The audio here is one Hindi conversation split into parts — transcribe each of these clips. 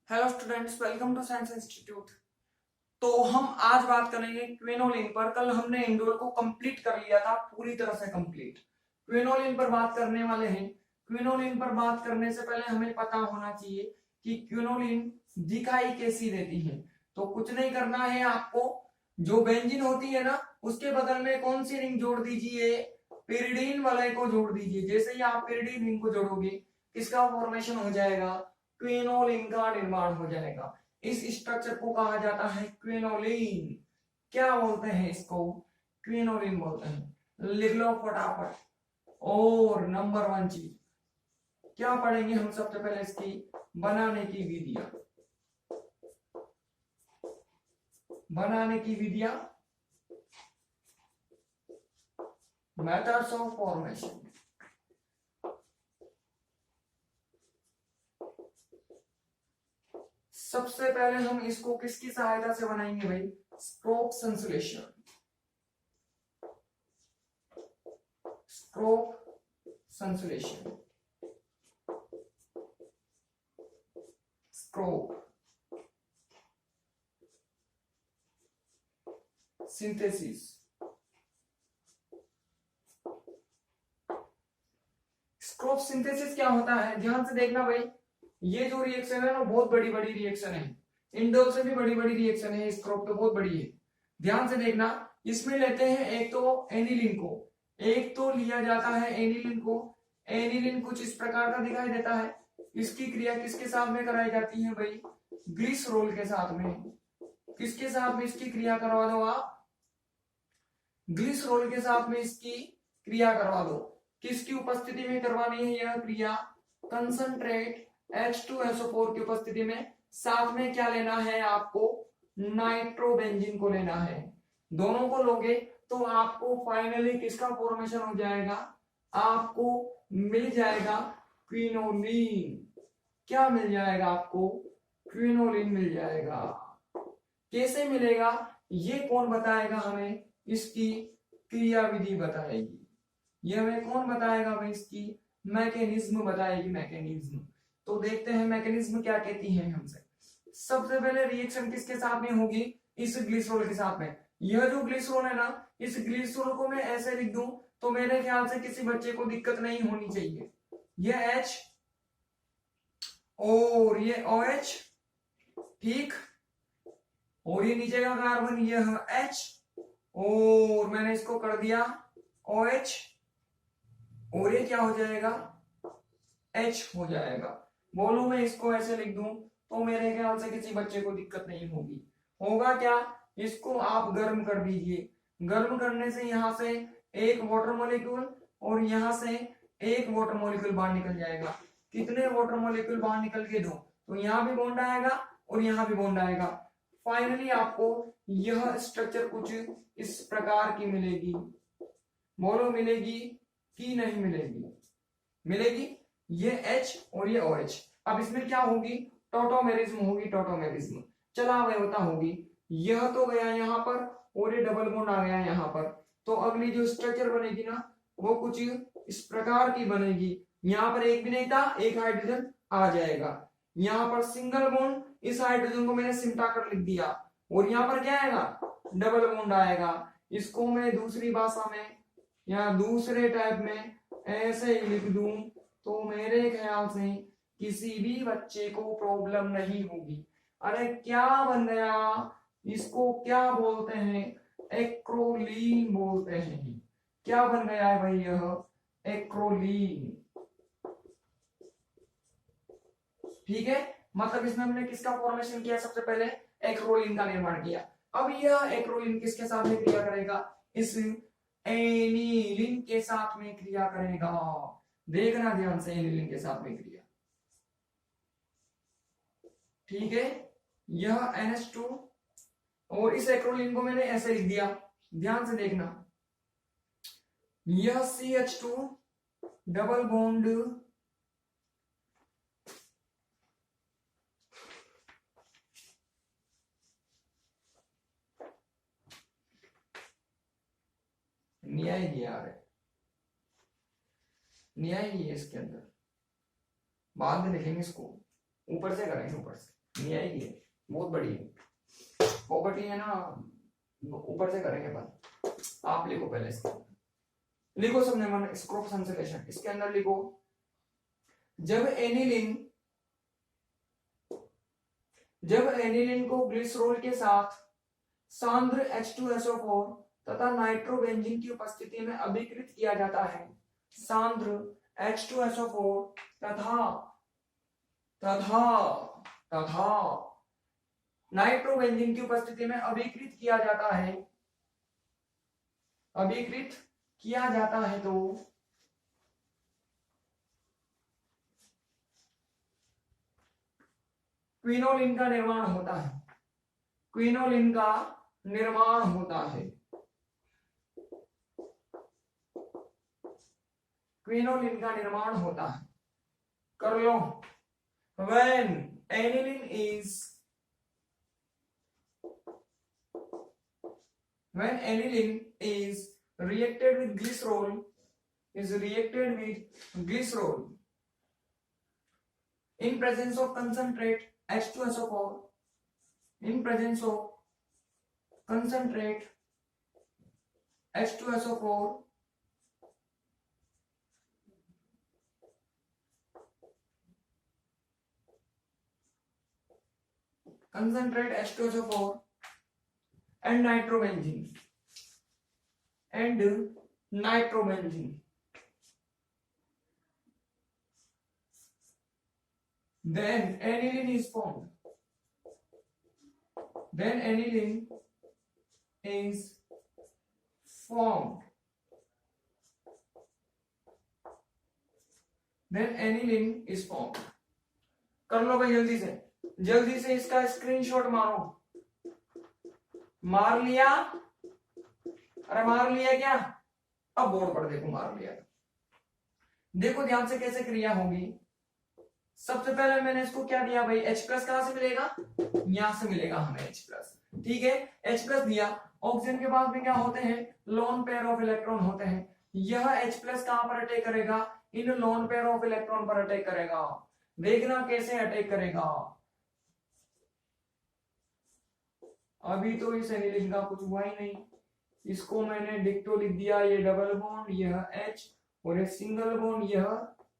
Hello students, welcome to science institute. तो हम आज बात करेंगे क्विनोलिन पर। कल हमने इंडोर को कंप्लीट कर लिया था, पूरी तरह से कंप्लीट। क्विनोलिन पर बात करने वाले हैं। क्विनोलिन पर बात करने से पहले हमें पता होना चाहिए कि क्विनोलिन दिखाई कैसी देती है। तो कुछ नहीं करना है आपको, जो बेंजीन होती है ना, उसके बगल में कौन सी रिंग जोड़ दीजिए, पिरिडीन वाले को जोड़ दीजिए। जैसे ही आप पिरिडीन रिंग को जोड़ोगे, किसका फॉर्मेशन हो जाएगा? क्विनोलिन का निर्माण हो जाएगा। इस स्ट्रक्चर को कहा जाता है क्विनोलिन। क्या बोलते हैं इसको? क्विनोलिन बोलते हैं। लिख लो फटाफट। और नंबर 1 चीज क्या पढ़ेंगे हम? सबसे पहले इसकी बनाने की विधियां। बनाने की विधियां, मेथड्स ऑफ फॉर्मेशन। सबसे पहले हम इसको किसकी सहायता से बनाएंगे भाई? स्ट्रोक संश्लेषण। स्ट्रोक संश्लेषण, स्ट्रोक सिंथेसिस। स्ट्रोक सिंथेसिस क्या होता है? ध्यान से देखना भाई। ये जो रिएक्शन है ना, बहुत बड़ी बड़ी रिएक्शन है। इंडोर से भी बड़ी बड़ी रिएक्शन है, स्ट्रोक तो बहुत बड़ी है। ध्यान से देखना। इसमें लेते हैं एक तो एनिलीन को, एक तो लिया जाता है एनिलीन को। एनिलीन कुछ इस प्रकार का दिखाई देता है। इसकी क्रिया किसके साथ में कराई जाती है भाई? ग्लिसरोल के साथ में। किसके साथ में इसकी क्रिया करवा दो आप? ग्लिसरोल के साथ में इसकी क्रिया करवा दो। किसकी उपस्थिति में करवानी है यह क्रिया? कंसंट्रेट H2SO4 की उपस्थिति में। साथ में क्या लेना है आपको? नाइट्रोबेंजीन को लेना है। दोनों को लोगे तो आपको फाइनली किसका फॉर्मेशन हो जाएगा? आपको मिल जाएगा क्विनोलिन। क्या मिल जाएगा आपको? क्विनोलिन मिल जाएगा। कैसे मिलेगा ये कौन बताएगा हमें? इसकी क्रिया विधि बताएगी। ये हमें कौन बताएगा भाई? इसकी मैकेनिज्म बताएगी, मैकेनिज्म। तो देखते हैं मैकेनिज्म क्या कहती है हमसे। सबसे पहले रिएक्शन किसके साथ में होगी? इस ग्लिसरॉल के साथ में। यह जो ग्लिसरॉल है ना, इस ग्लिसरॉल को मैं ऐसे लिख दूं तो मेरे ख्याल से किसी बच्चे को दिक्कत नहीं होनी चाहिए। यह H और ये OH, ठीक। और ये नीचे का कार्बन यह H, और मैंने इसको कर दिया OH, और ये क्या हो जाएगा? H हो जाएगा। बोलो मैं इसको ऐसे लिख दूं तो मेरे ख्याल से किसी बच्चे को दिक्कत नहीं होगी। होगा क्या? इसको आप गर्म कर दीजिए। गर्म करने से यहां से एक वाटर मॉलिक्यूल और यहां से एक वाटर मॉलिक्यूल बाहर निकल जाएगा। कितने वाटर मॉलिक्यूल बाहर निकल के दो? तो यहां भी बॉन्ड आएगा और यहां भी बॉन्ड आएगा। फाइनली आपको यह स्ट्रक्चर कुछ इस प्रकार की मिलेगी। बोलो मिलेगी कि नहीं मिलेगी? मिलेगी। ये H और ये OH। अब इसमें क्या होगी? टोटोमेरिज्म होगी, टोटोमेरिज्म चला व्यवस्था होगी। यह तो गया यहाँ पर और ये डबल बॉन्ड आ गया यहाँ पर। तो अगली जो स्ट्रक्चर बनेगी ना, वो कुछ इस प्रकार की बनेगी। यहाँ पर एक भी नहीं था, एक हाइड्रोजन आ जाएगा। यहाँ पर सिंगल बॉन्ड, इस हाइड्रोजन को मैंने सिमटा कर लिख दिया, और यहाँ पर क्या आएगा? डबल बॉन्ड आएगा। इसको मैं दूसरी भाषा में या दूसरे टाइप में ऐसे ही लिख दूं तो मेरे ख्याल से किसी भी बच्चे को प्रॉब्लम नहीं होगी। अरे क्या बन गया? इसको क्या बोलते हैं? एक्रोलीन बोलते हैं। क्या बन गया है भाई यह? एक्रोलीन। ठीक है, मतलब इसमें हमने किसका फॉर्मेशन किया? सबसे पहले एक्रोलीन का निर्माण किया। अब यह एक्रोलीन किसके साथ में क्रिया करेगा? इस एनिलीन के साथ में क्रिया करेगा। देखना ध्यान से, एनिलीन के साथ में क्रिया। ठीक है, यह NH2 और इस एक्रोलीन को मैंने ऐसे लिख दिया। ध्यान से देखना, यह CH2 डबल बॉन्ड न्याय दिया है, न्याय ही है इसके अंदर। बाद में लिखेंगे इसको, ऊपर से करेंगे, ऊपर से। नहीं आएगी, बहुत बड़ी है प्रॉपर्टी है ना, ऊपर से करेंगे अपन। आप लिखो पहले इसके लिखो सबने मन स्क्रोप संश्लेषण, इसके अंदर लिखो जब एनिलीन को ग्लिसरॉल के साथ सांद्र H2SO4 तथा नाइट्रोबेंजीन की उपस्थिति में अभिकृत किया जाता है, सांद्र H2SO4 तथा नाइट्रोबेंजीन की उपस्थिति में अभिकृत किया जाता है, तो क्विनोलिन का निर्माण होता है, क्विनोलिन का निर्माण होता है, क्विनोलिन का निर्माण होता है। कर लो, when aniline is reacted with glycerol in presence of concentrate H2SO4, in presence of concentrate H2SO4, concentrate H2SO4 and nitrobenzene, then aniline is formed. Then aniline is formed. कर लो भाई जल्दी से इसका स्क्रीनशॉट मारो। मार लिया? अरे मार लिया क्या? अब बोर्ड पर देखो मार लिया। देखो ध्यान से कैसे क्रिया होगी। सबसे पहले मैंने इसको क्या दिया भाई, H प्लस कहां से मिलेगा? यहां से मिलेगा हमें H प्लस। ठीक है, H प्लस दिया। ऑक्सीजन के पास में क्या होते हैं? लोन पेयर ऑफ इलेक्ट्रॉन होते हैं। यह H प्लस कहां पर अटैक करेगा? इन लोन पेयर ऑफ इलेक्ट्रॉन पर अटैक करेगा। देखना कैसे अटैक करेगा। अभी तो इस एनिलीन का कुछ हुआ ही नहीं, इसको मैंने डिक्टो लिख दिया। ये डबल बॉन्ड, यह H और ये सिंगल बॉन्ड, यह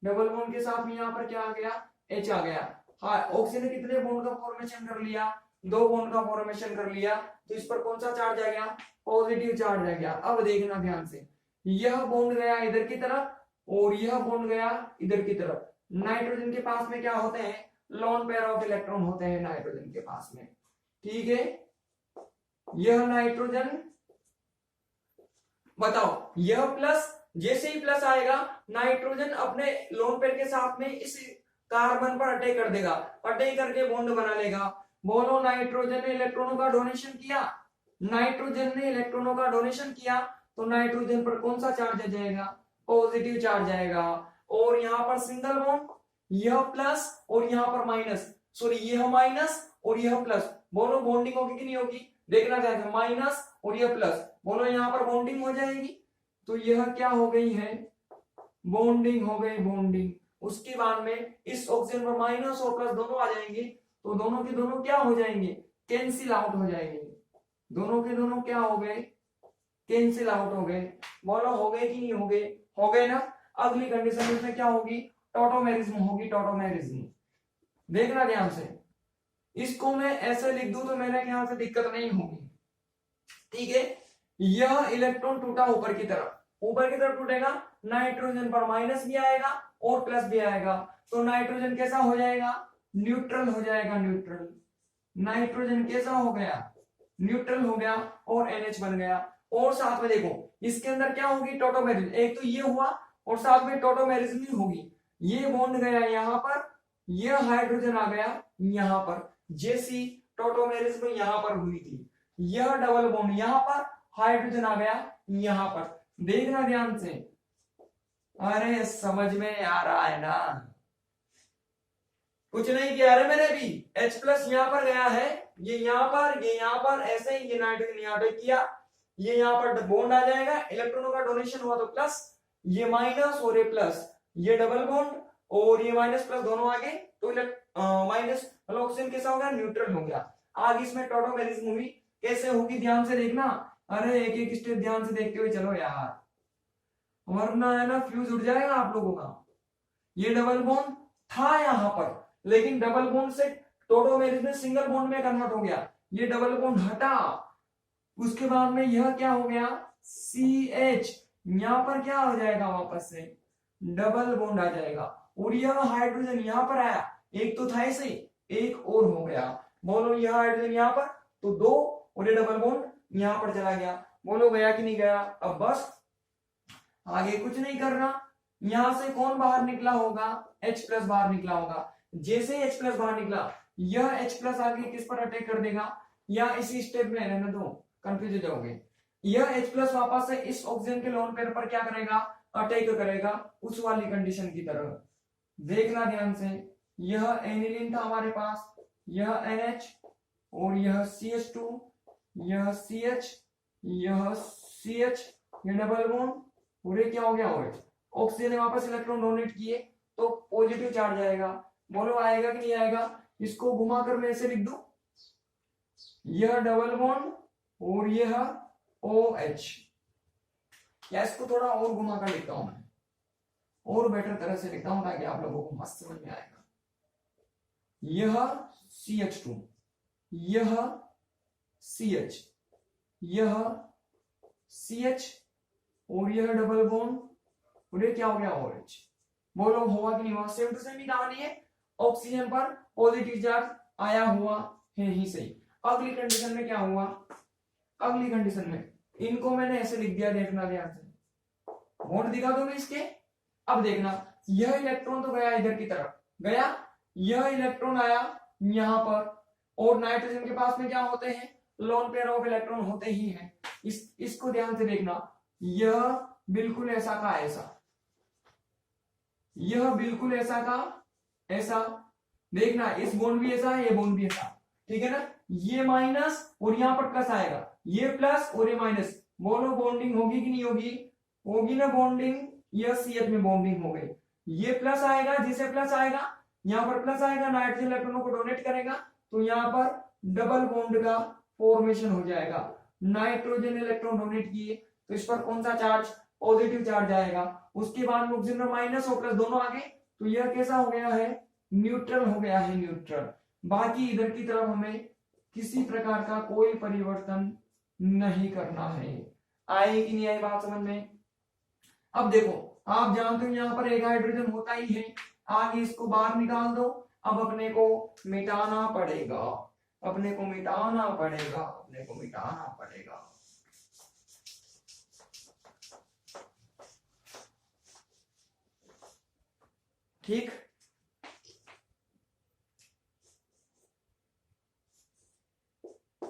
डबल बॉन्ड के साथ में यहाँ पर क्या आ गया? H आ गया। हाँ, ऑक्सीजन ने कितने बॉन्ड का फॉर्मेशन कर लिया? 2 बॉन्ड का फॉर्मेशन कर लिया। तो इस पर कौन सा चार्ज आ गया? पॉजिटिव चार्ज आ गया। अब देखना ध्यान से, यह बॉन्ड गया इधर की तरफ और यह बॉन्ड गया इधर की तरफ। नाइट्रोजन के पास में क्या होते हैं? लोन पेयर ऑफ इलेक्ट्रॉन होते हैं नाइट्रोजन के पास में। ठीक है, यह नाइट्रोजन, बताओ यह प्लस, जैसे ही प्लस आएगा नाइट्रोजन अपने लोन पेयर के साथ में इस कार्बन पर अटैक कर देगा, अटैक करके बॉन्ड बना लेगा। बोलो, नाइट्रोजन ने इलेक्ट्रॉनों का डोनेशन किया, नाइट्रोजन ने इलेक्ट्रॉनों का डोनेशन किया, तो नाइट्रोजन पर कौन सा चार्ज आ जाएगा? पॉजिटिव चार्ज आएगा। और यहाँ पर सिंगल बॉन्ड, यह प्लस और यहाँ पर माइनस, सॉरी यह माइनस और यह प्लस। बोलो बॉन्डिंग होगी कि नहीं होगी? देखना चाहेंगे, माइनस और यह प्लस, बोलो यहाँ पर बॉन्डिंग हो जाएगी। तो यह क्या हो गई है? बॉन्डिंग हो गई, बॉन्डिंग। उसके बाद में इस ऑक्सीजन पर माइनस और प्लस दोनों आ जाएंगे, तो दोनों के दोनों क्या हो जाएंगे? कैंसिल आउट हो जाएंगे। दोनों के दोनों क्या हो गए? कैंसिल आउट हो गए। बोलो हो गए कि नहीं हो गए? हो गए ना। अगली कंडीशन में क्या होगी? टॉटोमेरिज्म होगी, टॉटोमेरिज्म। देखना ध्यान से, इसको मैं ऐसे लिख दूं तो मेरे ख्याल से दिक्कत नहीं होगी। ठीक है, यह इलेक्ट्रॉन टूटा ऊपर की तरफ टूटेगा, नाइट्रोजन पर माइनस भी आएगा और प्लस भी आएगा, तो नाइट्रोजन कैसा हो जाएगा? न्यूट्रल हो जाएगा, न्यूट्रल। नाइट्रोजन कैसा हो गया? न्यूट्रल हो गया और NH बन गया। और साथ में देखो इसके अंदर क्या होगी? टॉटोमेरिज्म। एक तो ये हुआ और साथ में टॉटोमेरिज्म भी होगी। ये बॉन्ड गया यहां पर, यह हाइड्रोजन आ गया यहां पर, जैसी टॉटोमेरिज्म यहां पर हुई थी। यह डबल बॉन्ड यहां पर, हाइड्रोजन आ गया यहां पर। देखना ध्यान से, अरे समझ में आ रहा है ना? कुछ नहीं किया रे मैंने भी। H प्लस यहां पर गया है, ये यहां पर, ये यहां पर, ऐसे ही ये नाइट्रोजन यहां पे किया, ये यहां पर बॉन्ड आ जाएगा, इलेक्ट्रॉनों का डोनेशन हुआ तो प्लस, ये माइनस और ये प्लस, ये डबल बॉन्ड और ये माइनस प्लस दोनों आ गए, तो माइनस, मतलब ऑक्सीजन कैसा हो गया, न्यूट्रल हो गया। आगे इसमें टॉटोमेरिज्म हुई, कैसे होगी ध्यान से देखना। अरे एक एक स्टेप ध्यान से देखते हुए चलो यार, वरना है ना फ्यूज उड़ जाएगा आप लोगों का। ये डबल बॉन्ड था यहाँ पर, लेकिन डबल बॉन्ड से टोटोमेरिज में सिंगल बॉन्ड में कन्वर्ट हो गया। ये डबल बॉन्ड हटा, उसके बाद में यह क्या हो गया, CH, यहां पर क्या हो जाएगा, वापस से डबल बॉन्ड आ जाएगा। और यह हाइड्रोजन यहां पर आया, एक तो था ऐसे, एक और हो गया। बोलो यह हाइड्रोजन यहां पर, तो 2, और ये डबल बॉन्ड यहां पर चला गया। बोलो गया कि नहीं गया। अब बस आगे कुछ नहीं करना, यहां से कौन बाहर निकला होगा, H+ बाहर निकला होगा। जैसे H+ बाहर निकला, यह H+ आगे किस पर अटैक कर देगा, या इसी स्टेप में रहने दो, कंफ्यूज हो जाओगे। यह H+ वापस से इस ऑक्सीजन के लोन पेयर पर क्या करेगा, अटैक करेगा, उस वाली कंडीशन की तरह। देखना ध्यान से, यह एनिलीन था हमारे पास, यह NH, और यह CH2, यह CH, यह CH, ये डबल बॉन्ड, पूरे क्या हो गया, OH। ऑक्सीजन ने वापस इलेक्ट्रॉन डोनेट किए तो पॉजिटिव चार्ज आएगा। बोलो आएगा कि नहीं आएगा। इसको घुमाकर मैं ऐसे लिख दूं, यह डबल बॉन्ड और यह OH, या इसको थोड़ा और घुमाकर लिखता हूं मैं, और बेटर तरह से लिखता हूं ताकि आप लोगों को मस्त समझ में आएगा। यह CH2, यह CH, यह CH, और यह डबल बॉन्ड, और ये क्या हो गया, OH। बोलो हुआ कि नहीं हुआ, सेम टू सेम ही कहानी है। ऑक्सीजन पर पॉजिटिव चार्ज आया हुआ है ही सही। अगली कंडीशन में क्या हुआ, अगली कंडीशन में इनको मैंने ऐसे लिख दिया, देखना ध्यान से, बॉन्ड दिखा दो मैं इसके। अब देखना, यह इलेक्ट्रॉन तो गया इधर की तरफ गया, यह इलेक्ट्रॉन आया यहां पर, और नाइट्रोजन के पास में क्या होते हैं, लोन पेयर ऑफ इलेक्ट्रॉन होते ही हैं। इसको ध्यान से देखना, यह बिल्कुल ऐसा का ऐसा, यह बिल्कुल ऐसा का ऐसा। देखना इस बॉन्ड भी ऐसा है, ये बॉन्ड भी ऐसा, ठीक है ना। ये माइनस और यहां पर प्लस आएगा, ये प्लस और ये माइनस। बोलो बॉन्डिंग होगी कि नहीं होगी, होगी ना बॉन्डिंग। यह CH में बॉन्डिंग हो गई, ये प्लस आएगा, जिसे प्लस आएगा यहां पर प्लस आएगा, नाइट्रोजन इलेक्ट्रॉनों को डोनेट करेगा, तो यहां पर डबल बॉन्ड का फॉर्मेशन हो जाएगा। नाइट्रोजन इलेक्ट्रॉन डोनेट किए तो इस पर कौन सा चार्ज, पॉजिटिव चार्ज आएगा। उसके बाद में ऑक्सीजन में माइनस और प्लस दोनों आगे, तो यह कैसा हो गया है, न्यूट्रल हो गया है, न्यूट्रल। बाकी इधर की तरफ हमें किसी प्रकार का कोई परिवर्तन नहीं करना है। आए कि नहीं आए बात समझ में। अब देखो, आप जानते हो यहां पर एक हाइड्रोजन होता ही है, आगे इसको बाहर निकाल दो। अब अपने को मिटाना पड़ेगा, अपने को मिटाना पड़ेगा, अपने को मिटाना पड़ेगा। ठीक,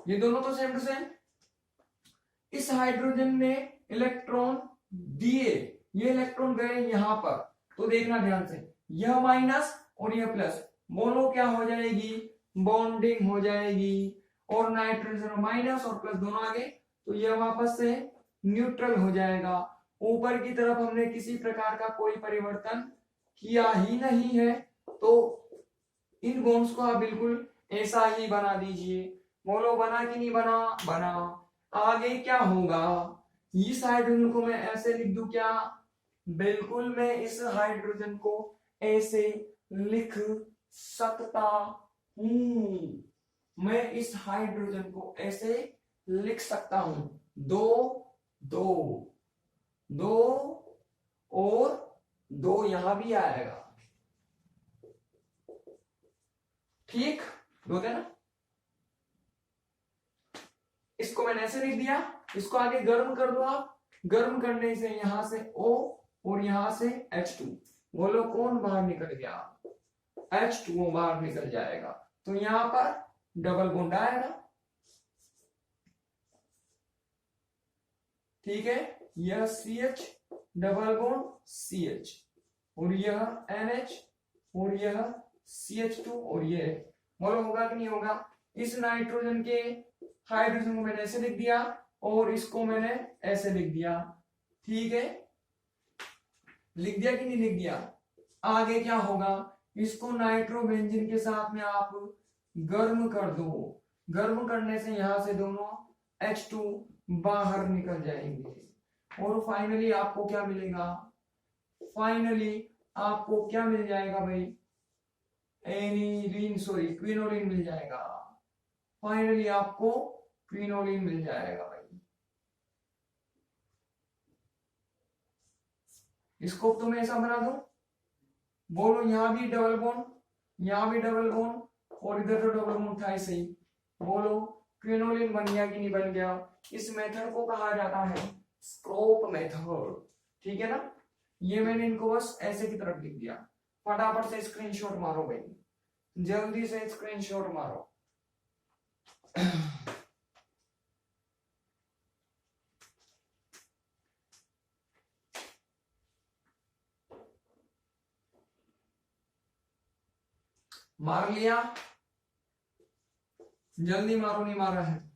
ये दोनों तो सेम टू सेम। इस हाइड्रोजन ने इलेक्ट्रॉन दिए, ये इलेक्ट्रॉन गए यहां पर, तो देखना ध्यान से, यह माइनस और यह प्लस, बोलो क्या हो जाएगी, बॉन्डिंग हो जाएगी। और नाइट्रोजन माइनस और प्लस दोनों आगे, तो यह वापस से न्यूट्रल हो जाएगा। ऊपर की तरफ हमने किसी प्रकार का कोई परिवर्तन किया ही नहीं है, तो इन बॉन्ड्स को आप बिल्कुल ऐसा ही बना दीजिए। बोलो बना कि नहीं बना, बना। आगे क्या होगा, इस हाइड्रोजन को मैं ऐसे लिख दूं क्या, बिल्कुल मैं इस हाइड्रोजन को ऐसे लिख सकता हूं, मैं इस हाइड्रोजन को ऐसे लिख सकता हूं, 2 2 2 और 2 यहां भी आएगा, ठीक, दो थे ना। इसको मैंने ऐसे लिख दिया, इसको आगे गर्म कर दो आप, गर्म करने से यहां से O और यहां से H2, बोलो कौन बाहर निकल गया, H2O बाहर निकल जाएगा, तो यहां पर डबल बॉन्ड आएगा, ठीक है। यह CH डबल बॉन्ड CH, और यह NH और यह CH2, और ये बोलो होगा कि नहीं होगा। इस नाइट्रोजन के हाइड्रोजन को मैंने ऐसे लिख दिया और इसको मैंने ऐसे लिख दिया, ठीक है, लिख दिया कि नहीं लिख दिया। आगे क्या होगा, इसको नाइट्रोबेंजीन के साथ में आप गर्म कर दो। गर्म करने से यहां से दोनों H2 बाहर निकल जाएंगे और फाइनली आपको क्या मिलेगा, फाइनली आपको क्या मिल जाएगा भाई, एनिलीन सॉरी क्विनोलिन मिल जाएगा। फाइनली आपको क्विनोलिन मिल जाएगा भाई। इसको तो मैं ऐसा बना दूं, बोलो यहां भी डबल बॉन्ड, यहां भी डबल बॉन्ड और इधर तो डबल बॉन्ड था ऐसे ही। बोलो क्विनोलिन बन गया कि नहीं बन गया। इस मेथड को कहा जाता है स्ट्रोप मेथड, ठीक है ना। ये मैंने इनको बस ऐसे की तरफ लिख दिया। फटाफट से स्क्रीनशॉट मारो भाई, जल्दी से स्क्रीनशॉट मारो। मार लिया, जल्दी मारो, नहीं मारा है।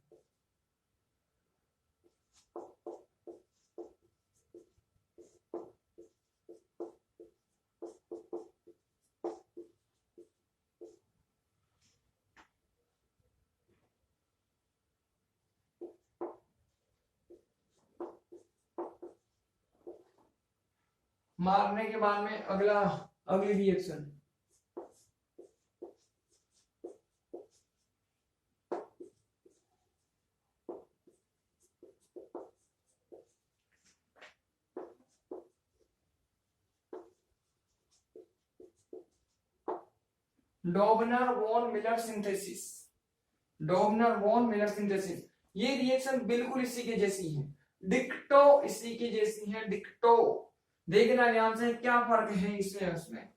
मारने के बाद में अगली reaction, Doebner von Miller synthesis. Doebner von Miller synthesis, ये रिएक्शन बिल्कुल इसी के जैसी है, डिक्टो इसी की जैसी है, डिक्टो। देखना ध्यान से क्या फर्क है इसमें उसमें,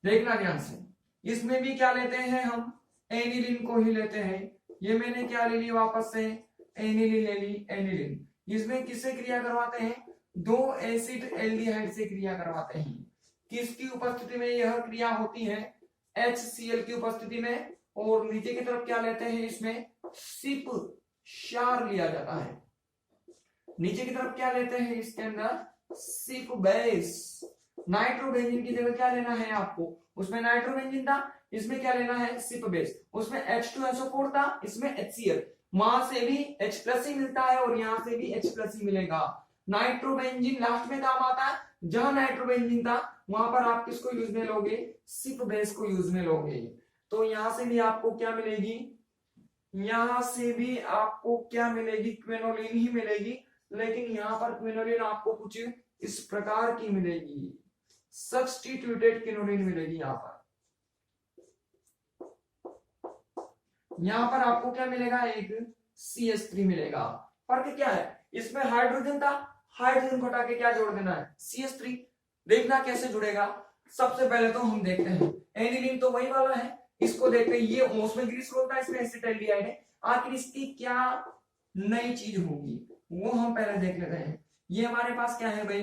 देखना ध्यान से। इसमें भी क्या लेते हैं हम, एनिलीन को ही लेते हैं। ये मैंने क्या ले ली वापस से, एनिलीन ले ली, एनिलीन। इसमें किससे क्रिया करवाते हैं, दो एसिड एल्डिहाइड से क्रिया करवाते हैं। किसकी उपस्थिति में यह क्रिया होती है, HCl की उपस्थिति में। और नीचे की तरफ क्या लेते हैं, इसमें सिप क्षार लिया जाता है। नीचे की तरफ क्या लेते हैं, इसके अंदर सिप बेस। नाइट्रोबेंजीन की जगह क्या लेना है आपको, उसमें नाइट्रोबेंजीन था, इसमें क्या लेना है, सिप बेस। उसमें H2SO4 था, इसमें HCl। वहां से भी H+ ही मिलता है और यहां से भी H+ ही मिलेगा। नाइट्रोबेंजीन लास्ट में काम आता है, जहां नाइट्रोबेंजीन था वहां पर आप किसको यूज में लोगे, सिप बेस को यूज में लोगे। तो यहां से भी आपको क्या मिलेगी, यहां से भी आपको क्या मिलेगी, क्विनोलिन ही मिलेगी। लेकिन यहां पर क्विनोलिन आपको कुछ इस प्रकार की मिलेगी, सब्स्टिट्यूटेड क्विनोलिन मिलेगी। यहां पर आपको क्या मिलेगा, एक CH3 मिलेगा। फर्क क्या है, इसमें हाइड्रोजन था, हाइड्रोजन को हटा के क्या जोड़ देना है, CH3। देखना कैसे जुड़ेगा। सबसे पहले तो हम देखते हैं, एनिलीन तो वही वाला है, इसको देखते हैं। ये उसमें ग्लिसरॉल था, इसमें एसिटाल्डिहाइड है। आखिर इसकी क्या नई चीज होगी वो हम पहले देख लेते हैं। ये हमारे पास क्या है भाई,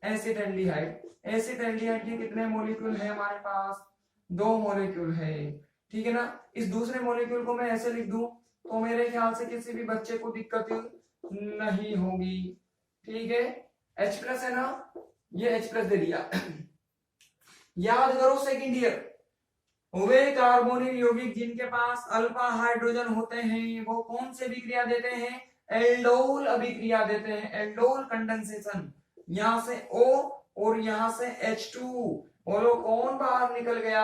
एसिटाल्डिहाइड। एसिटाल्डिहाइड के कितने मॉलिक्यूल है हमारे पास, 2 मॉलिक्यूल है, ठीक है ना। इस दूसरे मॉलिक्यूल को मैं ऐसे लिख दूं तो मेरे ख्याल से किसी भी बच्चे को दिक्कत नहीं होगी, ठीक है। H+ है ना, ये H+ दे दिया। याद करो सेकंड ईयर, वे कार्बोनिल यौगिक जिनके पास अल्फा हाइड्रोजन होते हैं वो कौन से अभिक्रिया देते हैं, एल्डोल अभिक्रिया देते हैं, एल्डोल कंडेंसेशन। यहां से O और यहां से H2, बोलो कौन बाहर निकल गया,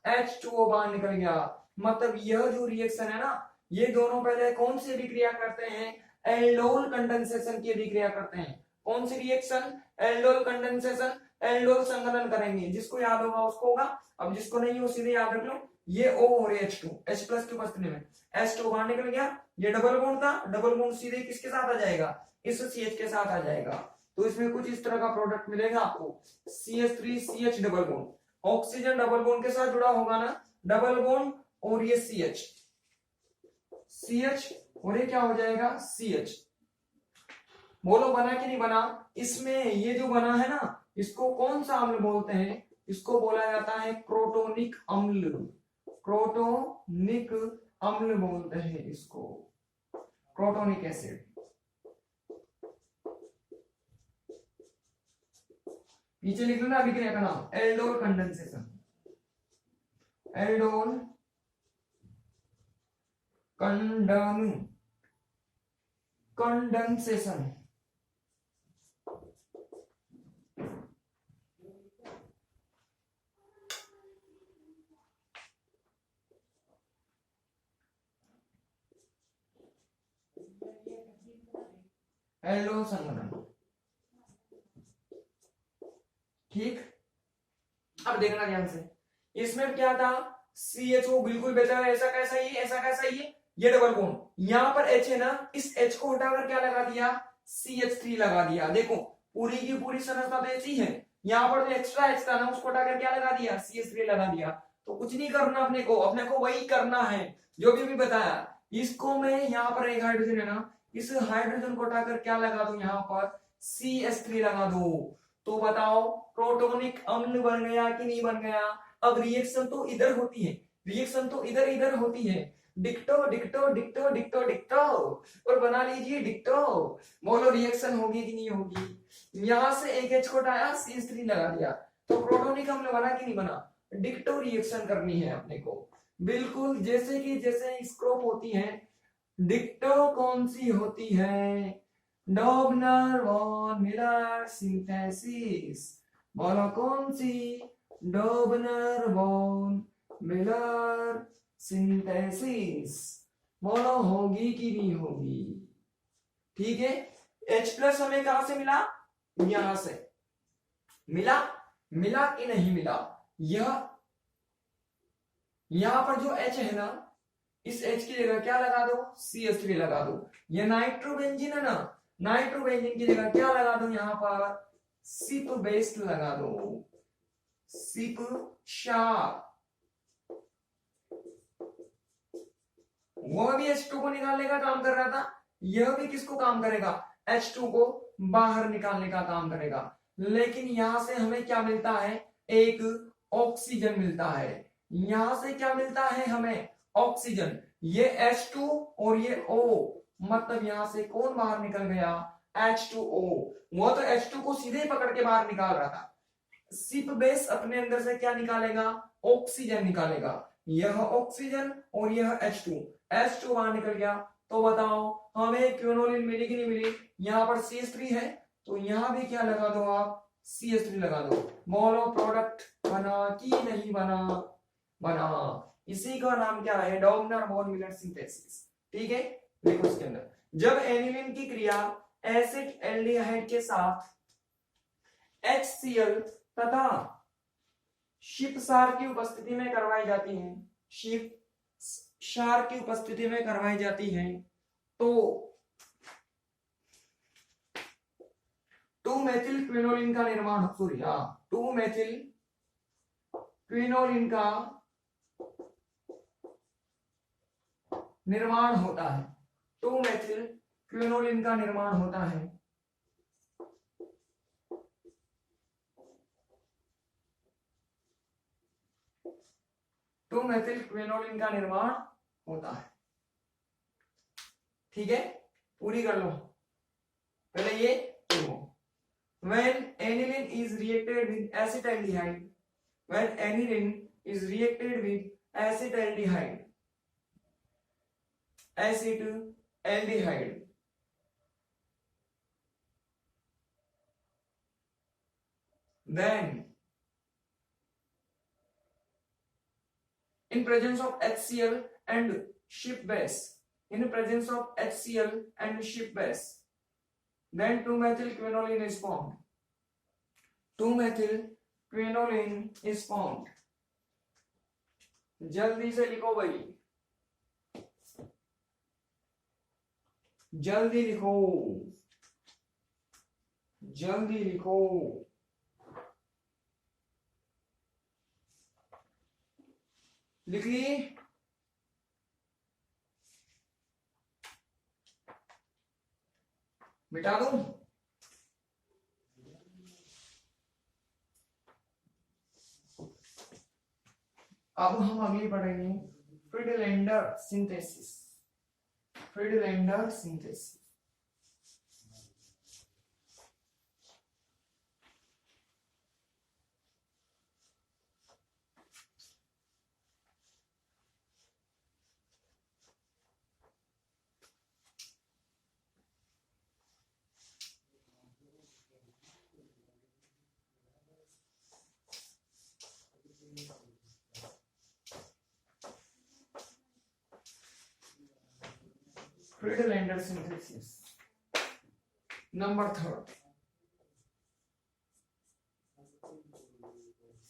H2O बाहर निकल गया। मतलब यह जो रिएक्शन है ना, ये दोनों पहले कौन सी अभिक्रिया करते हैं, एल्डोल कंडेंसेशन की अभिक्रिया करते हैं। कौन सी रिएक्शन, एल्डोल कंडेंसेशन, एल्डोल संघनन करेंगे। जिसको याद होगा उसको होगा, अब जिसको नहीं हो सीधे याद रख लो, ये O और H2, H+ की उपस्थिति में H2 बाहर निकल गया। ये डबल बॉन्ड था, डबल बॉन्ड सीधे किसके साथ आ जाएगा, इस CH के साथ आ जाएगा। तो इसमें कुछ इस तरह का प्रोडक्ट मिलेगा आपको, CH3CH double bond. Oxygen double bond के साथ जुड़ा होगा ना, डबल बॉन्ड और ये CH और ये क्या हो जाएगा, CH। बोलो बना कि नहीं बना। इसमें ये जो बना है ना, इसको कौन सा अम्ल बोलते हैं, इसको बोला जाता है क्रोटोनिक अम्ल। क्रोटोनिक अम्ल बोलते हैं इसको, क्रोटोनिक एसिड। पीछे लिख लो ना अभिक्रिया का नाम, aldol condensation. Eldon condensation, Eldon संघनन। ठीक, अब देखना ध्यान से, इसमें क्या था, CHO बिल्कुल बेहतर है, ऐसा कैसा ही, ऐसा कैसा ही, ये डबल बॉन्ड, यहां पर H है ना, इस H को हटाकर क्या लगा दिया, CH3 लगा दिया। देखो पूरी की पूरी संरचना तो ऐसी है, यहाँ पर जो एक्स्ट्रा H था ना, उसको हटाकर क्या लगा दिया, CH3 लगा दिया। तो कुछ नहीं करना अपने को वही करना है जो भी बताया। इसको मैं यहाँ पर एक हाइड्रोजन है ना, इस हाइड्रोजन को हटाकर क्या लगा दूं, यहाँ पर CH3 लगा दो। तो बताओ प्रोटोनिक अम्ल बन गया कि नहीं बन गया। अब रिएक्शन तो इधर होती है, रिएक्शन तो इधर इधर होती है, डिक्टो डिक्टो डिक्टो डिक्टो डिक्टो, और बना लीजिए डिक्टो। बोलो रिएक्शन होगी कि नहीं होगी। यहां से एक H को हटाया, CH3 लगा दिया, तो प्रोटोनिक अम्ल बना कि नहीं बना। डिक्टो रिएक्शन करनी है अपने को, बिल्कुल जैसे कि जैसे स्क्रोप होती है। डिक्टो कौन सी होती है, डॉबनर वॉन मिलर सिंथेसिस। बोलो कौन सी, डॉबनर वॉन मिलर सिंथेसिस। बोलो होगी कि नहीं होगी। ठीक है, H प्लस हमें कहां से मिला, यहां से मिला, मिला कि नहीं मिला। यहां पर जो H है ना, इस H की जगह क्या लगा दो, CH3 लगा दो। ये नाइट्रोबेंजीन है ना, नाइट्रोबेंजीन की जगह क्या लगा दो, यहां पर सिप बेस लगा दो, सिप शार्प। वो भी H2 को निकालने का काम कर रहा था, यह भी किसको काम करेगा, H2 को बाहर निकालने का काम करेगा। लेकिन यहां से हमें क्या मिलता है, एक ऑक्सीजन मिलता है। यहां से क्या मिलता है हमें, ऑक्सीजन। ये H2 और ये O, मतलब यहां से कौन बाहर निकल गया, H2O। वो तो H2 को सीधे ही पकड़ के बाहर निकाल रहा था। सिप बेस अपने अंदर से क्या निकालेगा, ऑक्सीजन निकालेगा। यह ऑक्सीजन और यह H2 बाहर निकल गया। तो बताओ हमें क्विनोलिन मिली कि नहीं मिली। यहाँ पर CH3 है, तो यहाँ भी क्या लगा दो आप, CH3 लगा दो। बोलो प्रोडक्ट बना कि नहीं बना, बना। इसी का नाम क्या है, डॉर्नर बोन मिलर सिंथेसिस। ठीक है, देखो इसके अंदर जब एनिलीन की क्रिया एसिड एल्डिहाइड के साथ HCl तथा शिपसार की उपस्थिति में करवाई जाती है, शिपसार की उपस्थिति में करवाई जाती है, तो 2 मेथिल क्विनोलिन का निर्माण, सॉरी 2 मेथिल क्विनोलिन का निर्माण होता है, 2 मेथिल क्विनोलिन का निर्माण होता है। टू मेथिल क्विनोलिन का निर्माण होता है। ठीक है, पूरी कर लो पहले ये। when aniline is reacted with acetaldehyde, when aniline is reacted with acetaldehyde, then in presence of HCl and Schiff base, in presence of HCl and Schiff base, then 2-methyl quinoline is formed. 2-methyl quinoline is formed. जल्दी से लिखो भाई, जल्दी लिखो, जल्दी लिखो। लिख ली, मिटा दूं। अब हम अगली पढ़ेंगे फ्रीडलैंडर सिंथेसिस, फ्रीडलैंडर सिंथेसिस। फ्रीडलैंडर सिंथेसिस। नंबर 3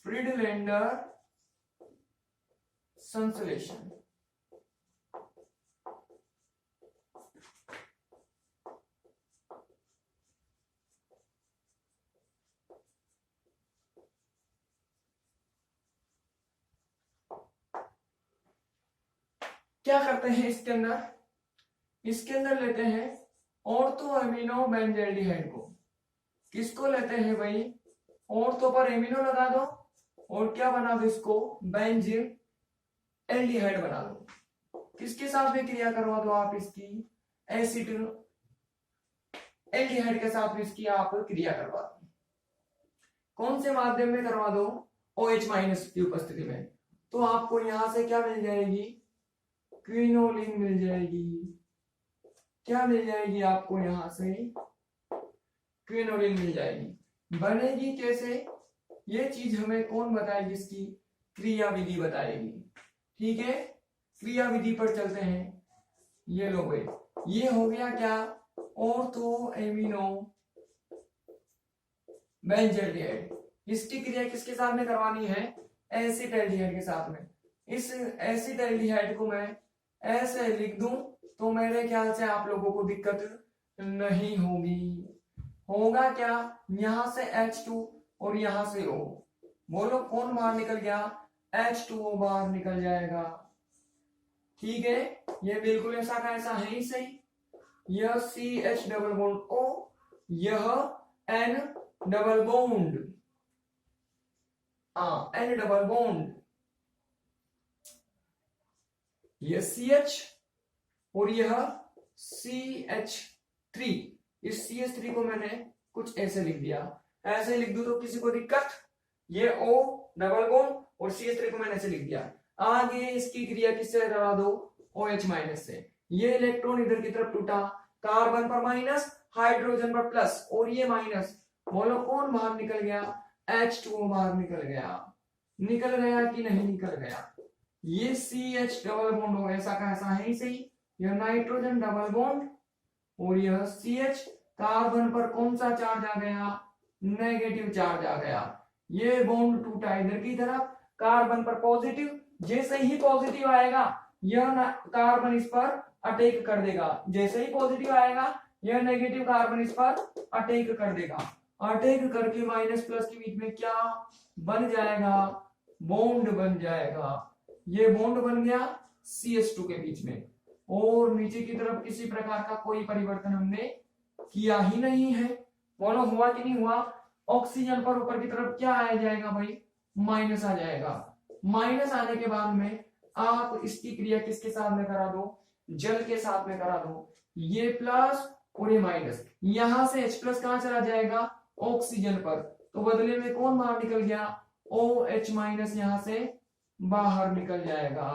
फ्रीडलैंडर संश्लेषण। क्या करते हैं इसके अंदर लेते हैं ऑर्थो एमिनो बेंजल्डिहाइड को। किसको लेते हैं भाई? ऑर्थो पर एमिनो लगा दो और क्या बना दो इसको? बेंजीन एल्डिहाइड बना दो। किसके साथ में क्रिया करवा दो आप इसकी? एसिड एल्डिहाइड के साथ में इसकी आप क्रिया करवा दो। कौन से माध्यम में करवा दो? OH माइनस की उपस्थिति में। तो आपको यहां से क्या मिल जाएगी? क्विनोलिन मिल जाएगी। क्या मिल जाएगी आपको? यहां से क्विनोलिन मिल जाएगी। बनेगी कैसे? ये चीज हमें कौन बताएगी? इसकी क्रिया विधि बताएगी। ठीक है, क्रिया विधि पर चलते हैं। ये लो भाई, ये हो गया क्या? Ortho amino benzaldehyde. इसकी क्रिया किसके साथ में करवानी है? एसिड एल्डिहाइड के साथ में। इस एसिड एल्डिहाइड को मैं ऐसे लिख दूं तो मेरे ख्याल से आप लोगों को दिक्कत नहीं होगी। होगा क्या? यहां से H2 और यहां से O। बोलो कौन बाहर निकल गया? H2O बाहर निकल जाएगा। ठीक है, ये बिल्कुल ऐसा का ऐसा है ही सही। यह CH डबल बॉन्ड O, यह N double bond, N double bond, यह CH और यह CH3। इस CH3 को मैंने कुछ ऐसे लिख दिया। ऐसे लिख दूं तो किसी को दिक्कत? ये O डबल बॉन्ड और CH3 को मैंने ऐसे लिख दिया। आगे इसकी क्रिया किससे करा दो? OH माइनस से। ये इलेक्ट्रॉन इधर की तरफ टूटा, कार्बन पर माइनस, हाइड्रोजन पर प्लस, और ये माइनस। बोलो कौन बाहर निकल गया? H2O बाहर निकल गया। निकल गया कि नहीं निकल गया? ये CH डबल बॉन्ड हो, ऐसा का ऐसा है ही सही। यह नाइट्रोजन डबल बॉन्ड और यह CH, कार्बन पर कौन सा चार्ज आ गया? नेगेटिव चार्ज आ गया। ये बॉन्ड टूटा इधर की तरफ, कार्बन पर पॉजिटिव। जैसे ही पॉजिटिव आएगा यह कार्बन इस पर अटैक कर देगा। जैसे ही पॉजिटिव आएगा यह नेगेटिव कार्बन इस पर अटैक कर देगा। अटैक करके माइनस प्लस के बीच में क्या बन जाएगा? बॉन्ड बन जाएगा। ये बॉन्ड बन गया CH2 के बीच में, और नीचे की तरफ किसी प्रकार का कोई परिवर्तन हमने किया ही नहीं है। बोलो हुआ कि नहीं हुआ? ऑक्सीजन पर ऊपर की तरफ क्या आ जाएगा भाई? माइनस आ जाएगा। माइनस आने के बाद में आप इसकी क्रिया किसके साथ में करा दो? जल के साथ में करा दो। ये प्लस और ये माइनस, यहां से H प्लस कहां चला जाएगा? ऑक्सीजन पर। तो बदले में कौन बाहर निकल गया? OH माइनस यहां से बाहर निकल जाएगा।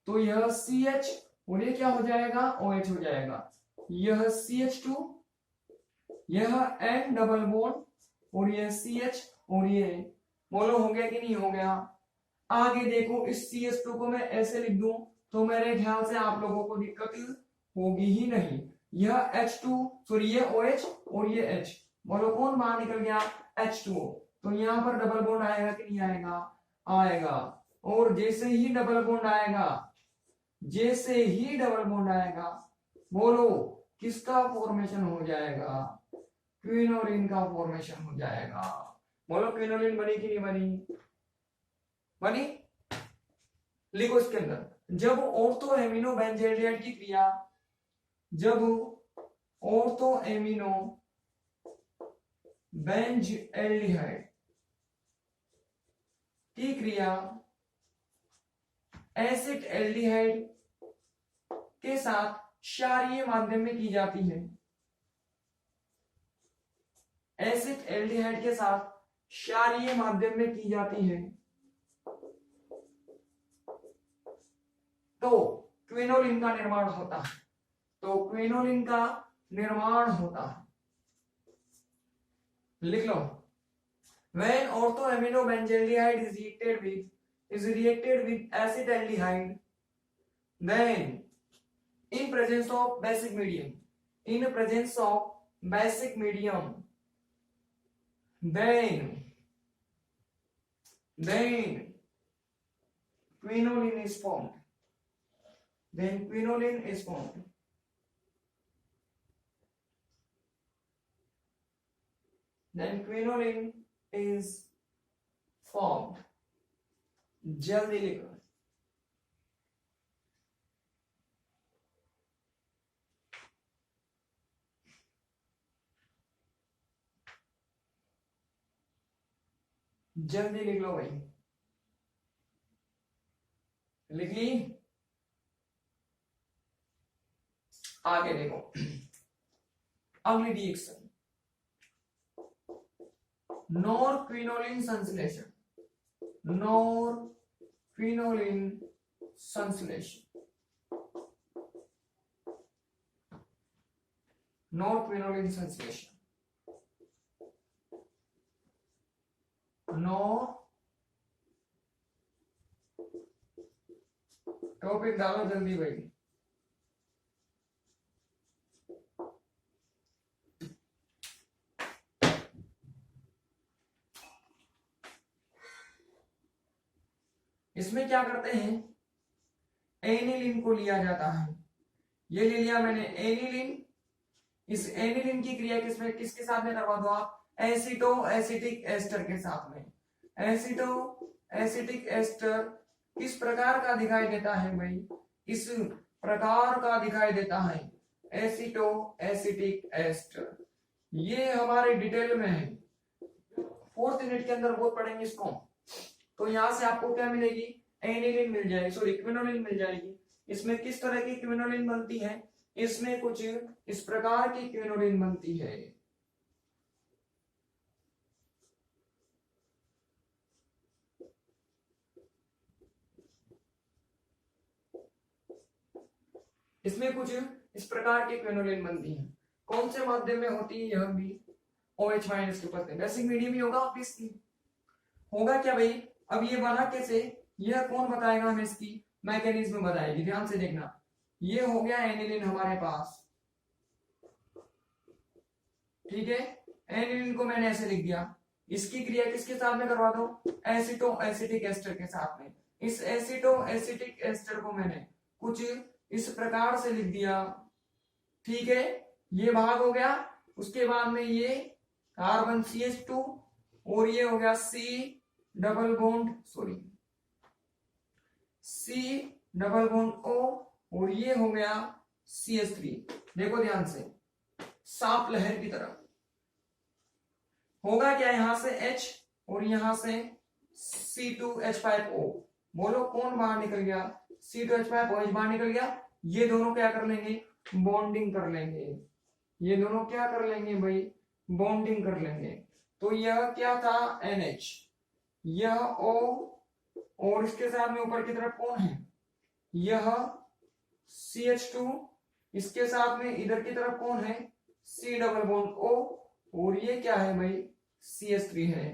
तो यह CH और ये क्या हो जाएगा? OH हो जाएगा। यह CH2, यह N डबल बॉन्ड और यह CH और ये। बोलो हो गया कि नहीं हो गया? आगे देखो, इस CH2 को मैं ऐसे लिख दूं तो मेरे ख्याल से आप लोगों को दिक्कत होगी ही नहीं। यह H2 सॉरी ये OH और ये H। बोलो कौन बाहर निकल गया? H2O। तो यहाँ पर डबल बॉन्ड आएगा कि नहीं आएगा? आएगा। और जैसे ही डबल बॉन्ड आएगा, जैसे ही डबल बॉन्ड आएगा, बोलो किसका फॉर्मेशन हो जाएगा? क्विनोलिन का फॉर्मेशन हो जाएगा। बोलो क्विनोलिन बनी कि नहीं बनी? बनी। लिखो इसके अंदर, जब ऑर्थो एमिनो बेंजल्डिहाइड की क्रिया, जब ऑर्थो एमिनो बेंजल्डिहाइड की क्रिया एसिड एल्डिहाइड के साथ क्षारीय माध्यम में की जाती है, एसिड एल्डिहाइड के साथ क्षारीय माध्यम में की जाती है, तो क्विनोलिन का निर्माण होता है। तो क्विनोलिन का निर्माण होता है। लिख लो, when orthoaminobenzyaldehyde is reacted with acid aldehyde, then in presence of basic medium, in presence of basic medium, then quinoline is formed. Then quinoline is formed. Then quinoline is formed. जल्दी लिखो. जल्दी लिख लो भाई. लिख ली. आगे देखो अगली रिएक्शन नॉरक्विनोलिन संश्लेषण. नॉरक्विनोलिन संश्लेषण. नॉरक्विनोलिन संश्लेषण. नो टॉपिक डालो जल्दी भाई. इसमें क्या करते हैं, एनिलीन को लिया जाता है. ये ले लिया मैंने एनिलीन. इस एनिलीन की क्रिया किसके साथ में करवा दो आप, एसिटो एसिटिक एस्टर के साथ में. एसिटो एसिटिक एस्टर किस प्रकार का दिखाई देता है भाई, इस प्रकार का दिखाई देता है एसिटो एसिटिक एस्टर. ये हमारे डिटेल में है, 4th यूनिट के अंदर बहुत पढ़ेंगे इसको. तो यहां से आपको क्या मिलेगी, एनिलीन मिल जाएगी, सॉरी क्विनोलिन मिल जाएगी. इसमें किस तरह की क्विनोलिन बनती है, इसमें कुछ इस प्रकार की क्विनोलिन बनती है. इसमें कुछ इस प्रकार की क्विनोलिन बनती है. कौन से माध्यम में होती है, यह भी OH माइनस के ऊपर बेसिक मीडियम ही होगा ऑब्वियसली. होगा क्या भाई, अब ये बना कैसे, यह कौन बताएगा हमें, इसकी मैकेनिज्म बताएगी. ध्यान से देखना, ये हो गया एनिलीन हमारे पास. ठीक है, एनिलीन को मैंने ऐसे लिख दिया. इसकी क्रिया किसके साथ में करवा दो, एसिटो एसिटिक एस्टर के साथ में. इस एसिटो एसिटिक एस्टर को मैंने कुछ इस प्रकार से लिख दिया. ठीक है, ये भाग हो गया. उसके बाद में ये कार्बन CH2 और ये हो गया C डबल बॉन्ड O और ये हो गया CH3. देखो ध्यान से, सांप लहर की तरह होगा क्या, यहां से H और यहां से C2H5O. बोलो कौन बाहर निकल गया, C2H5OH बाहर निकल गया. ये दोनों क्या कर लेंगे, बॉन्डिंग कर लेंगे. ये दोनों क्या कर लेंगे भाई, बॉन्डिंग कर लेंगे. तो यह क्या था, NH, यह O और इसके साथ में ऊपर की तरफ कौन है, यह CH2, इसके साथ में इधर की तरफ कौन है, C डबल बॉन्ड O और ये क्या है भाई, CH3 है.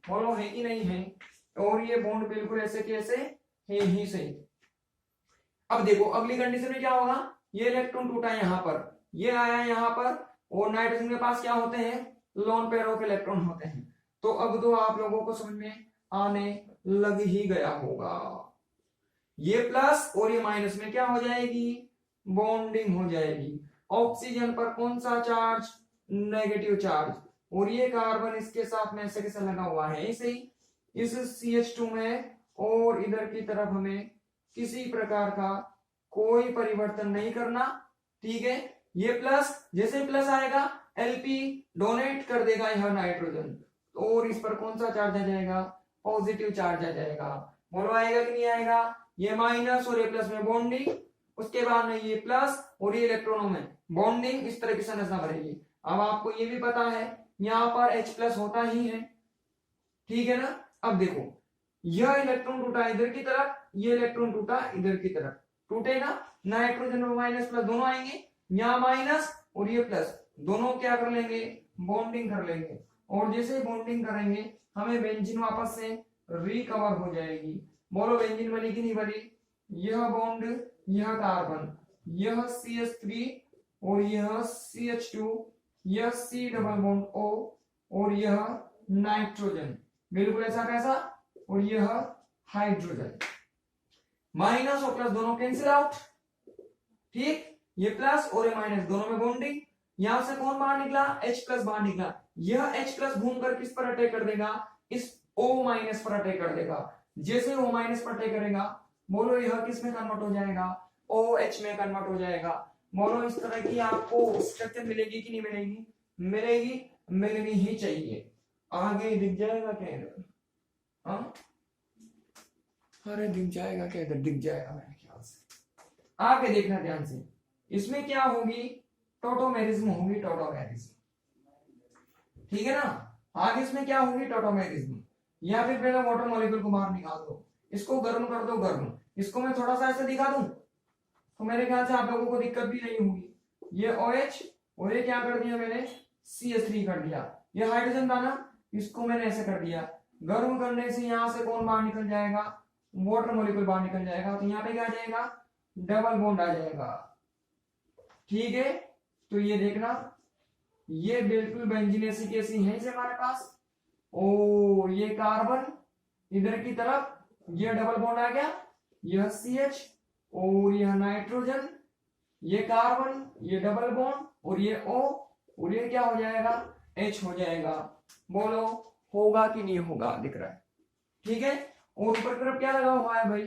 बोलो है कि नहीं है. और ये बॉन्ड बिल्कुल ऐसे कैसे है ही सही. अब देखो अगली कंडीशन में क्या होगा, ये इलेक्ट्रॉन टूटा यहां पर, ये आया यहां पर, और नाइट्रोजन के पास क्या होते हैं, लोन पेयर ऑफ इलेक्ट्रॉन होते हैं. तो अब तो आप लोगों को समझ में आने लग ही गया होगा. ये प्लस और ये माइनस में क्या हो जाएगी, बॉन्डिंग हो जाएगी. ऑक्सीजन पर कौन सा चार्ज, नेगेटिव चार्ज. और ये कार्बन इसके साथ में ऐसे कैसे लगा हुआ है, ऐसे ही इस CH2 में, और इधर की तरफ हमें किसी प्रकार का कोई परिवर्तन नहीं करना. ठीक है, ये प्लस, जैसे प्लस आएगा Lp डोनेट कर देगा यह नाइट्रोजन, और इस पर कौन सा चार्ज आ जाएगा, पॉजिटिव चार्ज आ जाएगा. बोलो आएगा कि नहीं आएगा. ये माइनस और ये प्लस में बॉन्डिंग, उसके बाद में ये प्लस और ये इलेक्ट्रॉनों में बॉन्डिंग, इस तरह की संरचना बनेगी. अब आपको ये भी पता है यहाँ पर H प्लस होता ही है. ठीक है ना. अब देखो यह इलेक्ट्रॉन टूटा इधर की तरफ, ये इलेक्ट्रॉन टूटा इधर की तरफ, टूटेगा, नाइट्रोजन में माइनस प्लस दोनों आएंगे, यहाँ माइनस और ये प्लस, दोनों क्या कर लेंगे, बॉन्डिंग कर लेंगे. और जैसे बॉन्डिंग करेंगे हमें बेंजीन वापस से रिकवर हो जाएगी. बोलो बेंजीन बनी कि नहीं बनी, यह बॉन्ड यह कार्बन, यह CH3 और यह CH2, यह C डबल बॉन्ड O और यह नाइट्रोजन, बिल्कुल ऐसा कैसा, और यह हाइड्रोजन। माइनस और प्लस दोनों कैंसिल आउट, ठीक, ये प्लस और ये माइनस दोनों में बॉन्डिंग। यहां से कौन बाहर निकला, H प्लस बाहर निकला। यह H प्लस घूमकर किस पर अटैक कर देगा, इस O माइनस पर अटैक कर देगा। जैसे O माइनस पर अटैक करेगा, बोलो यह किस में कन्वर्ट हो जाएगा, OH में कन्वर्ट हो जाएगा। बोलो इस तरह की आपको स्ट्रक्चर मिलेगी कि नहीं मिलेगी, मिलेगी, मिलनी ही चाहिए। आगे दिख जाएगा क्या इधर, हाँ, अरे दिख जाएगा क्या इधर, दिख जाएगा मेरे ख्याल से। आगे देखना ध्यान से, इसमें क्या होगी, टोटोमेरिज्म होगी, टोटोमेरिज्म, ठीक है ना। आगे इसमें क्या होगी, टोटोमेरिज्म। या फिर पहले वाटर मॉलिक्यूल को बाहर निकाल दो, इसको गर्म कर दो, गर्म, इसको मैं थोड़ा सा ऐसे दिखा दूं तो मेरे ख्याल से आप लोगों को दिक्कत भी नहीं होगी। ये OH और ये क्या कर दिया मैंने, CH3 कर दिया। ये हाइड्रोजन था ना, इसको मैंने ऐसे कर दिया। गर्म करने से यहां से कौन बाहर निकल जाएगा, वाटर मॉलिक्यूल बाहर निकल जाएगा। तो यहाँ पे क्या आ जाएगा, डबल बॉन्ड आ जाएगा, ठीक है। तो ये देखना, ये बिल्कुल बेंजीन एसिड ऐसी है इसे हमारे पास। ओ ये कार्बन इधर की तरफ, ये डबल बॉन्ड आ गया, यह CH और यह नाइट्रोजन, ये कार्बन, ये डबल बॉन्ड और ये O, और ये क्या हो जाएगा, H हो जाएगा। बोलो होगा कि नहीं होगा, दिख रहा है, ठीक है। और ऊपर की तरफ क्या लगा हुआ है भाई,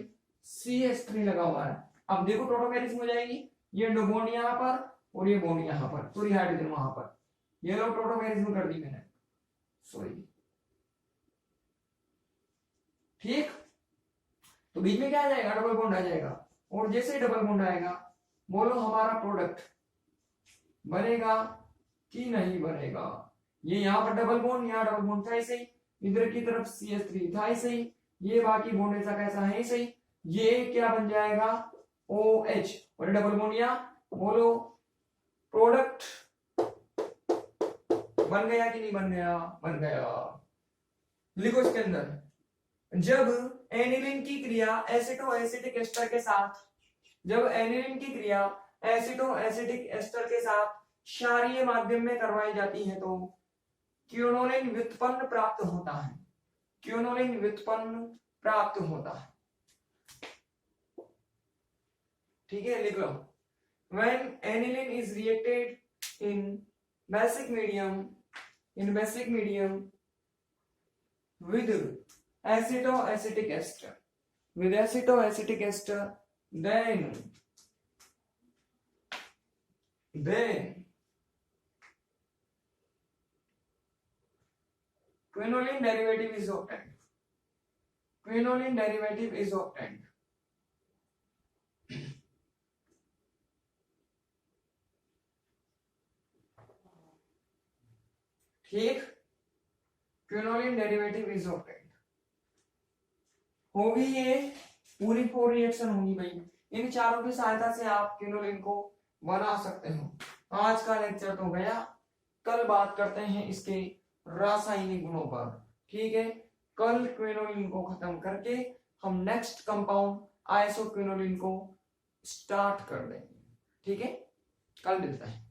CH3 लगा हुआ है। अब देखो टोटोमेरिज्म हो जाएगी, ये दो बॉन्ड यहाँ पर और ये बॉन्ड यहाँ पर, सॉरी हाइड्रोजन वहां पर, ये लो टोटोमेरिज्म कर दी मैंने, सॉरी, ठीक। तो बीच में क्या आ जाएगा, डबल बॉन्ड आ जाएगा। और जैसे ही डबल बॉन्ड आएगा, बोलो हमारा प्रोडक्ट बनेगा कि नहीं बनेगा। ये यहाँ पर डबल बॉन्ड, यहाँ डबल बॉन्ड था ऐसे ही, इधर की तरफ CH3 था ऐसे ही, ये बाकी बॉन्ड ऐसा कैसा है ऐसे ही। ये क्या बन जाएगा, OH और डबल बॉन्ड यहाँ, बोलो प्रोडक्ट बन गया कि नहीं बन गया, बन गया। लिखो इसके अंदर, जब एनिलीन की क्रिया एसिटो एसिटिक एस्टर के साथ, जब एनिलीन की क्रिया एसिटो एसिटिक एस्टर के साथ क्षारीय माध्यम में करवाई जाती है तो क्विनोलिन व्युत्पन्न प्राप्त होता है, क्विनोलिन व्युत्पन्न प्राप्त होता है, ठीक है। लिख लो, when aniline is reacted in basic medium, in basic medium with acetoacetic ester, with acetoacetic ester, then quinoline derivative is obtained, quinoline derivative is obtained, ठीक। क्विनोलिन डेरिवेटिव इज ऑब्टेन्ड, होगी ये पूरी 4 रिएक्शन होगी भाई। इन चारों की सहायता से आप क्विनोलिन को बना सकते हो। आज का लेक्चर तो गया, कल बात करते हैं इसके रासायनिक गुणों पर, ठीक है। कल क्विनोलिन को खत्म करके हम नेक्स्ट कंपाउंड आइसोक्विनोलिन को स्टार्ट कर देंगे, ठीक है। कल मिलता है।